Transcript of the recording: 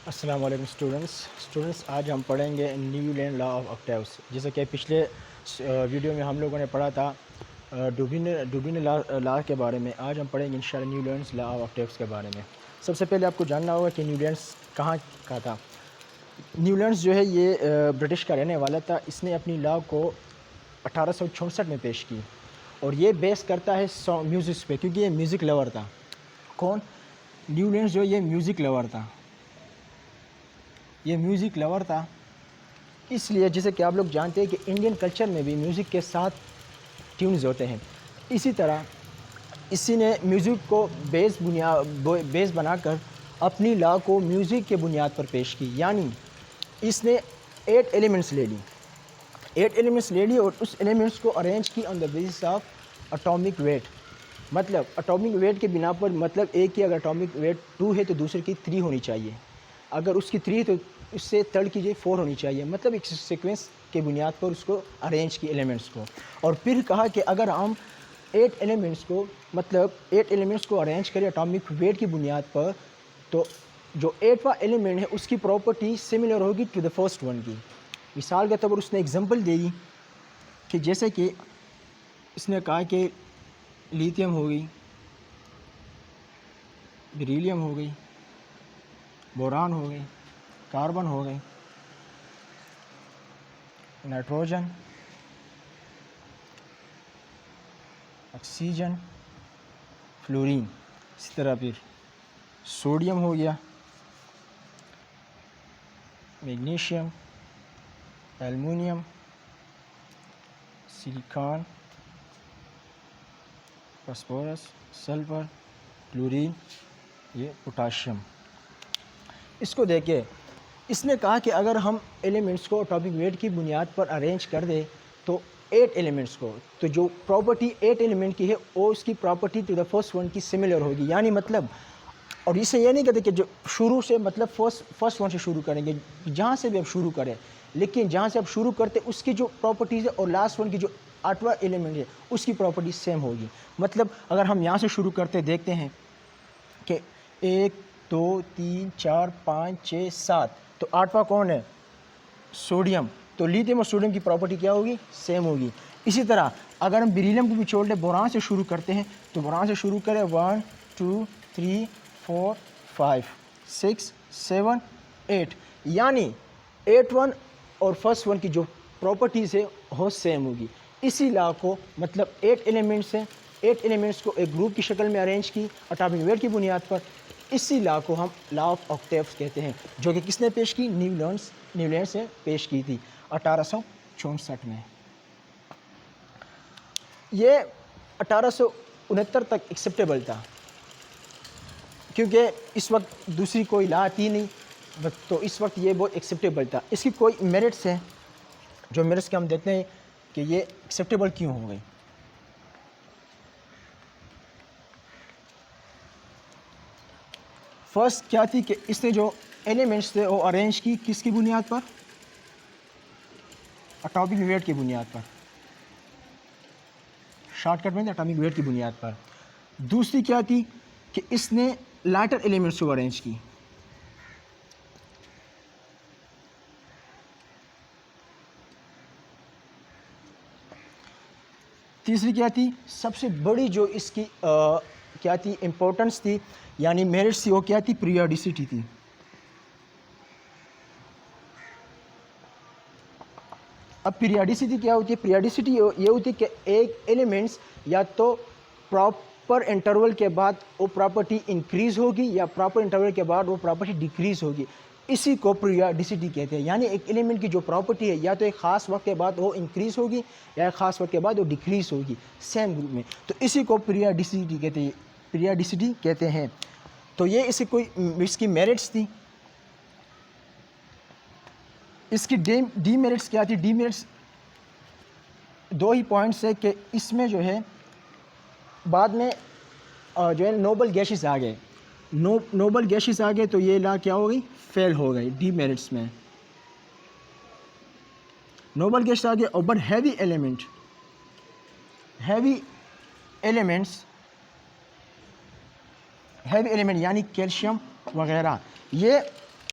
السلام علیکم اسٹوڈنٹس آج ہم پڑھیں گے نیو لینڈ لا آف آکٹیوز. جیسا کہ پچھلے ویڈیو میں ہم لوگوں نے پڑھا تھا ڈوبین لا کے بارے میں. آج ہم پڑھیں گے انشاءاللہ نیو لینڈس لا آف آکٹیوز کے بارے میں. سب سے پہلے آپ کو جاننا ہوگا کہ نیو لینڈس کہاں کا تھا. نیو لینڈس جو ہے یہ برٹش کا رہنے والا تھا. اس نے اپنی لا کو 1864 میں پیش کی اور یہ بیس کرتا ہے میوزک پہ, کیونکہ یہ میوزک لور تھا. کون؟ نیو لینڈس جو یہ میوزک لور تھا. یہ میوزک لور تھا اس لیے, جیسے کہ آپ لوگ جانتے ہیں کہ انڈین کلچر میں بھی میوزک کے ساتھ ٹیونز ہوتے ہیں. اسی طرح اسی نے میوزک کو بیس بنا کر اپنی لا کو میوزک کے بنیاد پر پیش کی. یعنی اس نے 8 ایلیمنٹس لے لی اور اس ایلیمنٹس کو ارینج کی on the basis of atomic weight. مطلب اٹامک ویٹ کے بنا پر, مطلب ایک کی اگر اٹامک ویٹ 2 ہے تو دوسرے کی 3 ہونی چاہیے. اگر اس کی 3 ہے تو اس سے تھرڈ کی 4 ہونی چاہیے. مطلب ایک سیکوینس کے بنیاد پر اس کو ارینج کی ایلیمنٹس کو. اور پھر کہا کہ اگر ہم 8 ایلیمنٹس کو ارینج کریں اٹامک ویٹ کی بنیاد پر, تو جو 8واں ایلیمنٹ ہے اس کی پراپرٹی سملر ہوگی ٹو دا فرسٹ ون کی. مثال کے طور پر اس نے ایگزامپل دی کہ جیسے کہ اس نے کہا کہ لیتھیم ہو گئی, بیریلیم ہو گئی, بوران ہو گئی, کاربن ہو گئی, نائٹروجن, آکسیجن, فلورین. اسی طرح پھر سوڈیم ہو گیا, magnesium, aluminium, silicon, phosphorus, sulphur, chlorine, یہ پوٹاشیم. اس کو دیکھیں, اس نے کہا کہ اگر ہم ایلیمنٹس کو اٹامک ویٹ کی بنیاد پر ارینج کر دیں تو 8 ایلیمنٹس کو, تو جو پراپرٹی 8 ایلیمنٹ کی ہے وہ اس کی property to the first one کی سملر ہوگی. یعنی مطلب, اور اسے یہ نہیں کہتے کہ جو شروع سے مطلب فرسٹ ون سے شروع کریں گے, جہاں سے بھی اب شروع کریں, لیکن جہاں سے اب شروع کرتے اس کی جو پراپرٹیز ہے اور لاسٹ ون کی جو 8واں ایلیمنٹ ہے اس کی پراپرٹی سیم ہوگی. مطلب اگر ہم یہاں سے شروع کرتے دیکھتے ہیں کہ 1 2 3 4 5 6 7, تو 8واں کون ہے؟ سوڈیم. تو لیتھیم اور سوڈیم کی پراپرٹی کیا ہوگی؟ سیم ہوگی. اسی طرح اگر ہم بیریلیم کو بھی چھوڑ دیں, بوران سے شروع کرتے ہیں, تو بوران سے شروع کریں 1 2 3 4 5 6 7 8, یعنی 8 ون اور فرسٹ ون کی جو پراپرٹیز ہے وہ سیم ہوگی. اسی لا کو مطلب 8 ایلیمنٹس ہیں, 8 ایلیمنٹس کو ایک گروپ کی شکل میں ارینج کی اٹامک ویٹ کی بنیاد پر. اسی لا کو ہم لا آف آکٹیوز کہتے ہیں, جو کہ کس نے پیش کی؟ نیو لینڈس نے پیش کی تھی 1864 میں. یہ 1869 تک ایکسیپٹیبل تھا, کیونکہ اس وقت دوسری کوئی لا تھی نہیں, تو اس وقت یہ بہت ایکسیپٹیبل تھا. اس کی کوئی میرٹس ہیں, جو میرٹس کے ہم دیکھتے ہیں کہ یہ ایکسیپٹیبل کیوں ہو گئی. فرسٹ کیا تھی کہ اس نے جو ایلیمنٹس تھے وہ ارینج کی کس کی بنیاد پر؟ اٹامک ویٹ کی بنیاد پر. شارٹ کٹ میں اٹامک ویٹ کی بنیاد پر. دوسری کیا تھی کہ اس نے لائٹر ایلیمنٹس کو ارینج کی. تیسری کیا تھی؟ سب سے بڑی جو اس کی کیا تھی امپورٹنس تھی, یعنی میرٹس تھی, وہ کیا تھی؟ پیریوڈیسٹی تھی. اب پیریوڈیسٹی کیا ہوتی ہے؟ پیریوڈیسٹی یہ ہوتی ہے کہ ایک ایلیمنٹس یا تو پراپر انٹرول کے بعد وہ پراپرٹی انکریز ہوگی یا پراپر انٹرول کے بعد وہ پراپرٹی ڈیکریز ہوگی. اسی کو پیریوڈیسٹی کہتے ہیں. یعنی ایک ایلیمنٹ کی جو پراپرٹی ہے یا تو ایک خاص وقت کے بعد وہ انکریز ہوگی یا ایک خاص وقت کے بعد وہ ڈیکریز ہوگی سیم گروپ میں, تو اسی کو پیریوڈیسٹی کہتے ہیں. تو یہ اس کی میرٹس تھی. اس کی ڈی میرٹس کیا تھی؟ ڈی میرٹس 2 ہی پوائنٹس ہے کہ اس میں جو ہے بعد میں جو ہے نوبل گیسز آ گئے. نوبل گیسز آ گئے تو یہ لا کیا ہو گئی؟ فیل ہو گئی ڈی میرٹس میں. نوبل گیسز آ گئے اور بٹ ہیوی ایلیمنٹ یعنی کیلشیم وغیرہ, یہ